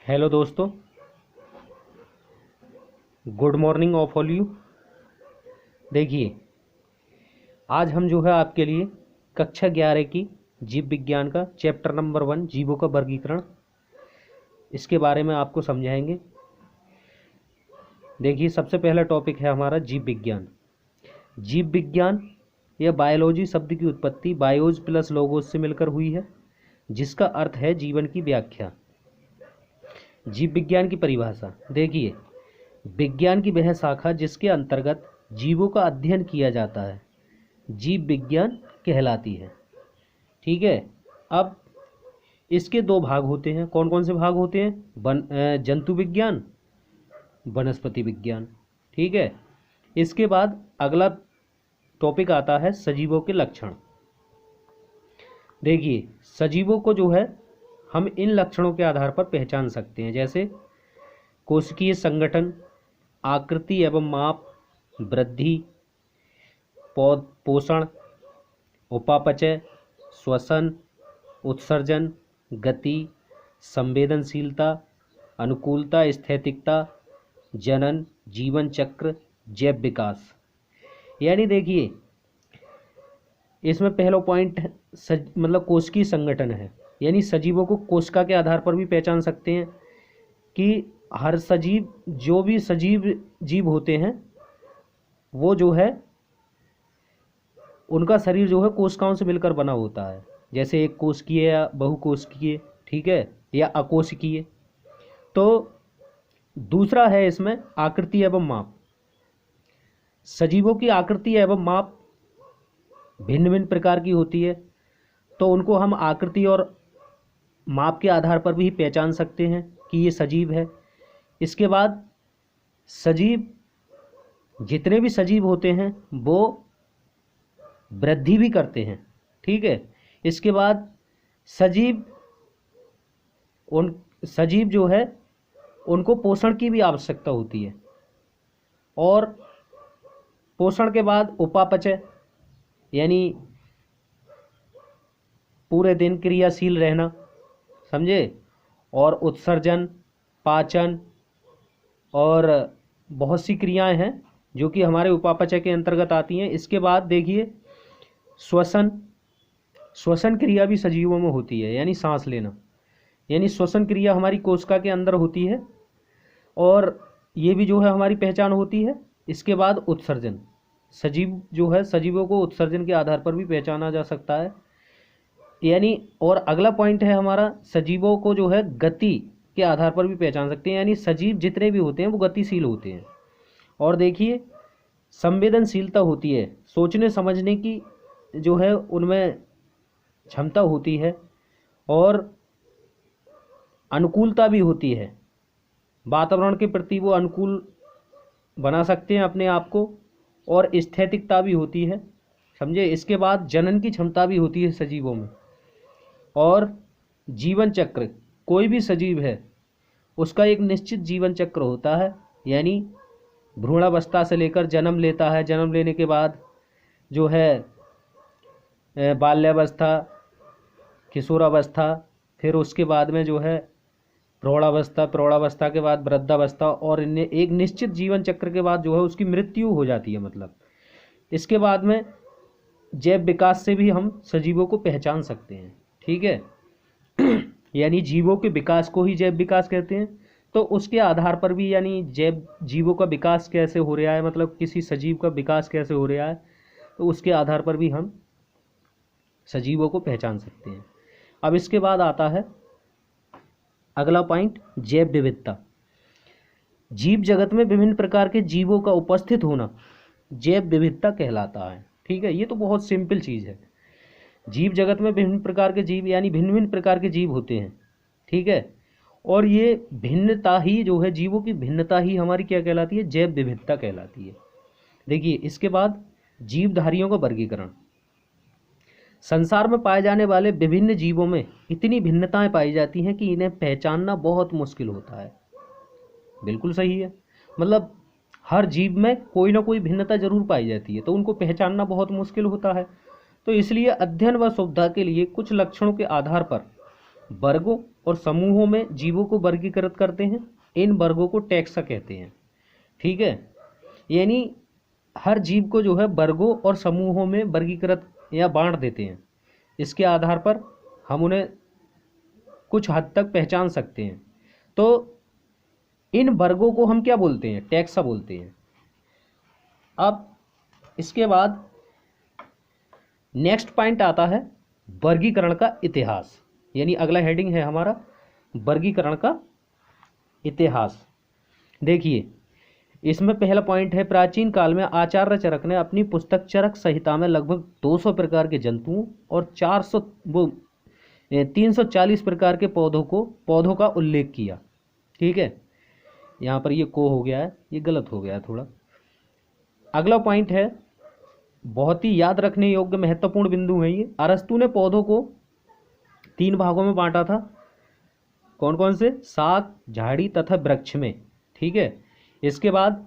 Hello दोस्तों, good morning of all you. देखिए, आज हम जो है आपके लिए कक्षा 11 की जीव विज्ञान का चैप्टर नंबर 1 जीवों का वर्गीकरण, इसके बारे में आपको समझाएंगे। देखिए, सबसे पहला टॉपिक है हमारा जीव विज्ञान। जीव विज्ञान या बायोलॉजी शब्द की उत्पत्ति बायोज प्लस लोगोस से मिलकर हुई है, जिसका अर्थ है जीवन की व्याख्या। जीव विज्ञान की परिभाषा देखिए, विज्ञान की वह शाखा जिसके अंतर्गत जीवों का अध्ययन किया जाता है जीव विज्ञान कहलाती है। ठीक है। अब इसके दो भाग होते हैं। कौन कौन से भाग होते हैं? जंतु विज्ञान, वनस्पति विज्ञान। ठीक है। इसके बाद अगला टॉपिक आता है सजीवों के लक्षण। देखिए, सजीवों को जो है हम इन लक्षणों के आधार पर पहचान सकते हैं, जैसे कोशिकीय संगठन, आकृति एवं माप, वृद्धि, पोषण, उपापचय, श्वसन, उत्सर्जन, गति, संवेदनशीलता, अनुकूलता, स्थैतिकता, जनन, जीवन चक्र, जैव विकास। यानी देखिए, इसमें पहला पॉइंट मतलब कोशिकीय संगठन है। यानी सजीवों को कोशिका के आधार पर भी पहचान सकते हैं कि हर सजीव, जो भी सजीव जीव होते हैं, वो जो है उनका शरीर जो है कोशिकाओं से मिलकर बना होता है। जैसे एक कोशिकीय या बहुकोशिकीय, ठीक है, या अकोशिकीय। तो दूसरा है इसमें आकृति एवं माप। सजीवों की आकृति एवं माप भिन्न भिन्न प्रकार की होती है, तो उनको हम आकृति और माप के आधार पर भी पहचान सकते हैं कि ये सजीव है। इसके बाद सजीव, जितने भी सजीव होते हैं वो वृद्धि भी करते हैं। ठीक है। इसके बाद सजीव जो है उनको पोषण की भी आवश्यकता होती है, और पोषण के बाद उपापचय, यानी पूरे दिन क्रियाशील रहना, समझे, और उत्सर्जन, पाचन, और बहुत सी क्रियाएं हैं जो कि हमारे उपापचय के अंतर्गत आती हैं। इसके बाद देखिए श्वसन क्रिया भी सजीवों में होती है, यानी सांस लेना। यानी श्वसन क्रिया हमारी कोशिका के अंदर होती है, और ये भी जो है हमारी पहचान होती है। इसके बाद उत्सर्जन, सजीव जो है, सजीवों को उत्सर्जन के आधार पर भी पहचाना जा सकता है। यानी, और अगला पॉइंट है हमारा, सजीवों को जो है गति के आधार पर भी पहचान सकते हैं। यानी सजीव जितने भी होते हैं वो गतिशील होते हैं। और देखिए, संवेदनशीलता होती है, सोचने समझने की जो है उनमें क्षमता होती है, और अनुकूलता भी होती है, वातावरण के प्रति वो अनुकूल बना सकते हैं अपने आप को, और स्थैतिकता भी होती है, समझे। इसके बाद जनन की क्षमता भी होती है सजीवों में। और जीवन चक्र, कोई भी सजीव है उसका एक निश्चित जीवन चक्र होता है। यानी भ्रूणावस्था से लेकर जन्म लेता है, जन्म लेने के बाद जो है बाल्यावस्था, किशोरावस्था, फिर उसके बाद में जो है प्रौढ़ावस्था, प्रौढ़ावस्था के बाद वृद्धावस्था, और इन्हें एक निश्चित जीवन चक्र के बाद जो है उसकी मृत्यु हो जाती है, मतलब। इसके बाद में जैव विकास से भी हम सजीवों को पहचान सकते हैं। ठीक है। यानी जीवों के विकास को ही जैव विकास कहते हैं। तो उसके आधार पर भी, यानी जीवों का विकास कैसे हो रहा है, मतलब किसी सजीव का विकास कैसे हो रहा है, तो उसके आधार पर भी हम सजीवों को पहचान सकते हैं। अब इसके बाद आता है अगला पॉइंट, जैव विविधता। जीव जगत में विभिन्न प्रकार के जीवों का उपस्थित होना जैव विविधता कहलाता है। ठीक है। ये तो बहुत सिंपल चीज़ है। जीव जगत में विभिन्न प्रकार के जीव, यानी भिन्न भिन्न प्रकार के जीव होते हैं। ठीक है। और ये भिन्नता ही जो है, जीवों की भिन्नता ही हमारी क्या कहलाती है? जैव विविधता कहलाती है। देखिए, इसके बाद जीवधारियों का वर्गीकरण। संसार में पाए जाने वाले विभिन्न जीवों में इतनी भिन्नताएं पाई जाती हैं कि इन्हें पहचानना बहुत मुश्किल होता है। बिल्कुल सही है। मतलब हर जीव में कोई ना कोई भिन्नता जरूर पाई जाती है, तो उनको पहचानना बहुत मुश्किल होता है। तो इसलिए अध्ययन व सुविधा के लिए कुछ लक्षणों के आधार पर वर्गों और समूहों में जीवों को वर्गीकृत करते हैं। इन वर्गों को टैक्सा कहते हैं। ठीक है, यानी हर जीव को जो है वर्गों और समूहों में वर्गीकृत या बांट देते हैं। इसके आधार पर हम उन्हें कुछ हद तक पहचान सकते हैं। तो इन वर्गों को हम क्या बोलते हैं? टैक्सा बोलते हैं। अब इसके बाद नेक्स्ट पॉइंट आता है वर्गीकरण का इतिहास, यानी अगला हेडिंग है हमारा वर्गीकरण का इतिहास। देखिए, इसमें पहला पॉइंट है, प्राचीन काल में आचार्य चरक ने अपनी पुस्तक चरक संहिता में लगभग 200 प्रकार के जंतुओं और 340 प्रकार के पौधों का उल्लेख किया। ठीक है, यहाँ पर ये को हो गया है, ये गलत हो गया है थोड़ा। अगला पॉइंट है, बहुत ही याद रखने योग्य महत्वपूर्ण बिंदु है ये। अरस्तु ने पौधों को 3 भागों में बांटा था। कौन कौन से? शाक, झाड़ी तथा वृक्ष में। ठीक है, इसके बाद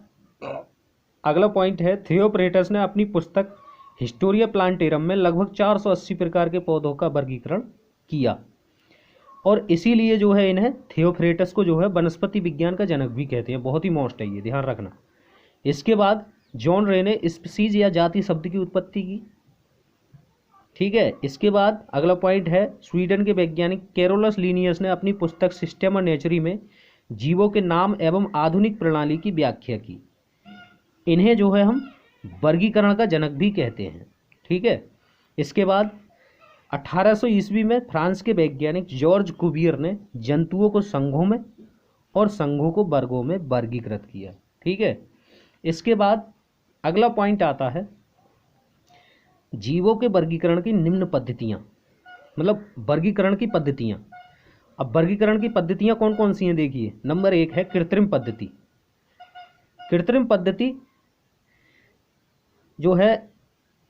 अगला पॉइंट है, थियोफ्रेटस ने अपनी पुस्तक हिस्टोरिया प्लांटेरम में लगभग 480 प्रकार के पौधों का वर्गीकरण किया, और इसीलिए जो है इन्हें थियोफ्रेटस को जो है वनस्पति विज्ञान का जनक भी कहते हैं। बहुत ही मोस्ट है ये, ध्यान रखना। इसके बाद जॉन रे ने स्पीसीज या जाति शब्द की उत्पत्ति की। ठीक है, इसके बाद अगला पॉइंट है, स्वीडन के वैज्ञानिक कैरोलस लिनियस ने अपनी पुस्तक सिस्टेमा नेचुरी में जीवों के नाम एवं आधुनिक प्रणाली की व्याख्या की। इन्हें जो है हम वर्गीकरण का जनक भी कहते हैं। ठीक है, इसके बाद 1800 ईस्वी में फ्रांस के वैज्ञानिक जॉर्ज कुवियर ने जंतुओं को संघों में और संघों को वर्गों में वर्गीकृत किया। ठीक है, इसके बाद अगला पॉइंट आता है, जीवों के वर्गीकरण की निम्न पद्धतियाँ, मतलब वर्गीकरण की पद्धतियाँ। अब वर्गीकरण की पद्धतियाँ कौन कौन सी हैं? देखिए, नंबर 1 है कृत्रिम पद्धति। कृत्रिम पद्धति जो है,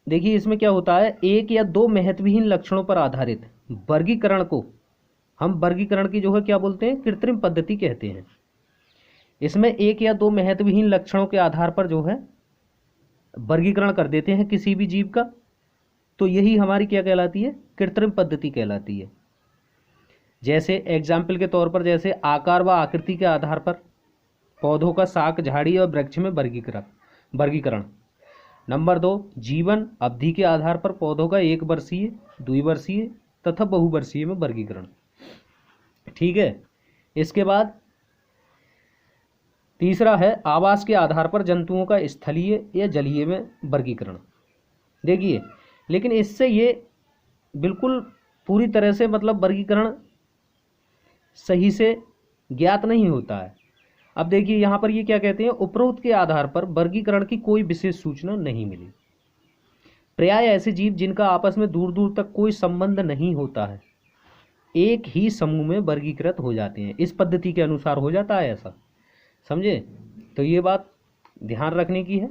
देखिए इसमें क्या होता है, 1 या 2 महत्वहीन लक्षणों पर आधारित वर्गीकरण को हम वर्गीकरण की जो है क्या बोलते हैं? कृत्रिम पद्धति कहते हैं। इसमें 1 या 2 महत्वहीन लक्षणों के आधार पर जो है वर्गीकरण कर देते हैं किसी भी जीव का, तो यही हमारी क्या कहलाती है? कृत्रिम पद्धति कहलाती है। जैसे एग्जाम्पल के तौर पर, जैसे आकार व आकृति के आधार पर पौधों का शाक, झाड़ी और वृक्ष में वर्गीकरण। नंबर 2, जीवन अवधि के आधार पर पौधों का 1 वर्षीय, 2 वर्षीय तथा बहुवर्षीय में वर्गीकरण। ठीक है, इसके बाद तीसरा है आवास के आधार पर जंतुओं का स्थलीय या जलीय में वर्गीकरण। देखिए, लेकिन इससे ये बिल्कुल पूरी तरह से मतलब वर्गीकरण सही से ज्ञात नहीं होता है। अब देखिए यहाँ पर ये क्या कहते हैं, उपरोक्त के आधार पर वर्गीकरण की कोई विशेष सूचना नहीं मिली। प्राय ऐसे जीव जिनका आपस में दूर दूर तक कोई संबंध नहीं होता है, एक ही समूह में वर्गीकृत हो जाते हैं। इस पद्धति के अनुसार हो जाता है ऐसा, समझे? तो ये बात ध्यान रखने की है।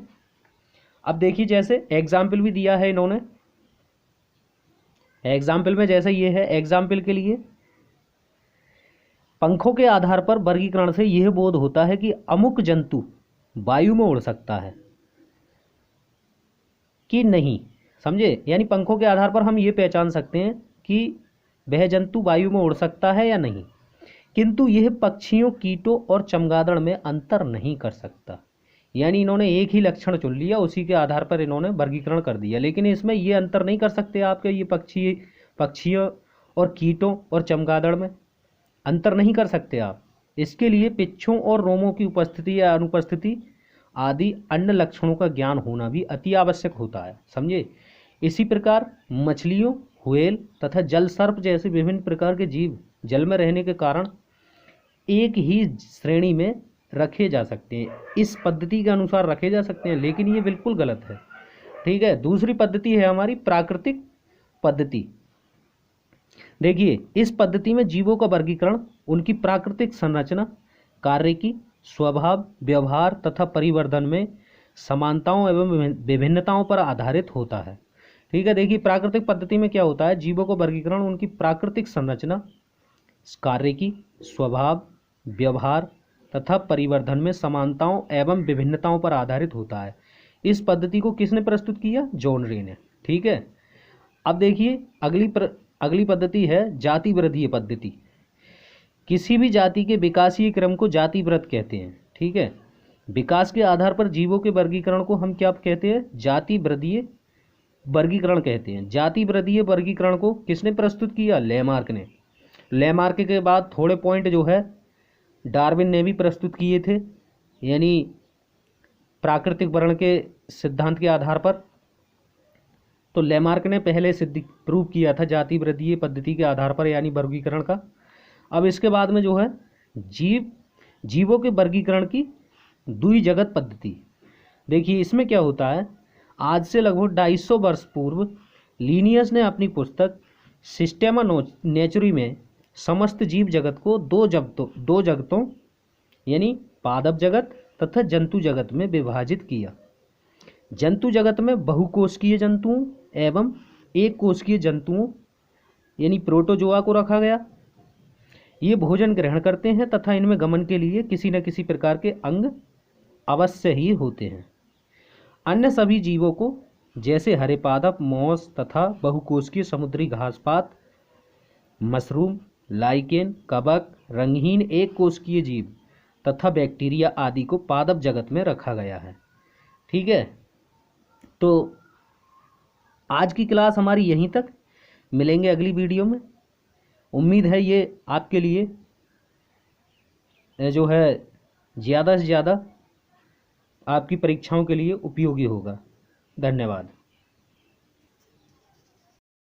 अब देखिए, जैसे एग्जाम्पल भी दिया है इन्होंने। एग्जाम्पल में जैसे ये है, एग्जाम्पल के लिए पंखों के आधार पर वर्गीकरण से यह बोध होता है कि अमुक जंतु वायु में उड़ सकता है कि नहीं, समझे? यानी पंखों के आधार पर हम ये पहचान सकते हैं कि वह जंतु वायु में उड़ सकता है या नहीं, किंतु यह पक्षियों, कीटों और चमगादड़ में अंतर नहीं कर सकता। यानी इन्होंने एक ही लक्षण चुन लिया, उसी के आधार पर इन्होंने वर्गीकरण कर दिया, लेकिन इसमें ये अंतर नहीं कर सकते आपके ये पक्षियों और कीटों और चमगादड़ में अंतर नहीं कर सकते आप। इसके लिए पिच्छों और रोमों की उपस्थिति या अनुपस्थिति आदि अन्य लक्षणों का ज्ञान होना भी अति आवश्यक होता है, समझे? इसी प्रकार मछलियों, व्हेल तथा जल सर्प जैसे विभिन्न प्रकार के जीव जल में रहने के कारण एक ही श्रेणी में रखे जा सकते हैं, इस पद्धति के अनुसार रखे जा सकते हैं, लेकिन ये बिल्कुल गलत है। ठीक है, दूसरी पद्धति है हमारी प्राकृतिक पद्धति। देखिए, इस पद्धति में जीवों का वर्गीकरण उनकी प्राकृतिक संरचना, कार्य की, स्वभाव, व्यवहार तथा परिवर्धन में समानताओं एवं विभिन्नताओं पर आधारित होता है। ठीक है, देखिए प्राकृतिक पद्धति में क्या होता है, जीवों का वर्गीकरण उनकी प्राकृतिक संरचना, कार्य की, स्वभाव, व्यवहार तथा परिवर्धन में समानताओं एवं विभिन्नताओं पर आधारित होता है। इस पद्धति को किसने प्रस्तुत किया? जॉन रे ने। ठीक है, अब देखिए अगली पद्धति है जाति वृद्धीय पद्धति। किसी भी जाति के विकासीय क्रम को जाति वृत्त कहते हैं। ठीक है, विकास के आधार पर जीवों के वर्गीकरण को हम क्या कहते हैं? जाति वृद्धीय वर्गीकरण कहते हैं। जाति वृद्धीय वर्गीकरण को किसने प्रस्तुत किया? लेमार्क ने। लेमार्क के बाद थोड़े पॉइंट जो है डार्विन ने भी प्रस्तुत किए थे, यानी प्राकृतिक वर्ण के सिद्धांत के आधार पर। तो लेमार्क ने पहले प्रूव किया था जाति वृद्धीय पद्धति के आधार पर, यानी वर्गीकरण का। अब इसके बाद में जो है जीवों के वर्गीकरण की द्विजगत पद्धति। देखिए इसमें क्या होता है, आज से लगभग 250 वर्ष पूर्व लीनियस ने अपनी पुस्तक सिस्टेमा नेचुरी में समस्त जीव जगत को दो जगतों यानी पादप जगत तथा जंतु जगत में विभाजित किया। जंतु जगत में बहुकोशिकीय जंतुओं एवं एक कोशिकीय जंतुओं यानी प्रोटोजोआ को रखा गया। ये भोजन ग्रहण करते हैं तथा इनमें गमन के लिए किसी न किसी प्रकार के अंग अवश्य ही होते हैं। अन्य सभी जीवों को जैसे हरे पादप, मॉस तथा बहुकोशिकीय समुद्री घासपात, मशरूम, लाइकेन, कवक, रंगहीन एक कोशिकीय जीव तथा बैक्टीरिया आदि को पादप जगत में रखा गया है। ठीक है, तो आज की क्लास हमारी यहीं तक, मिलेंगे अगली वीडियो में। उम्मीद है ये आपके लिए जो है ज़्यादा से ज़्यादा आपकी परीक्षाओं के लिए उपयोगी होगा। धन्यवाद।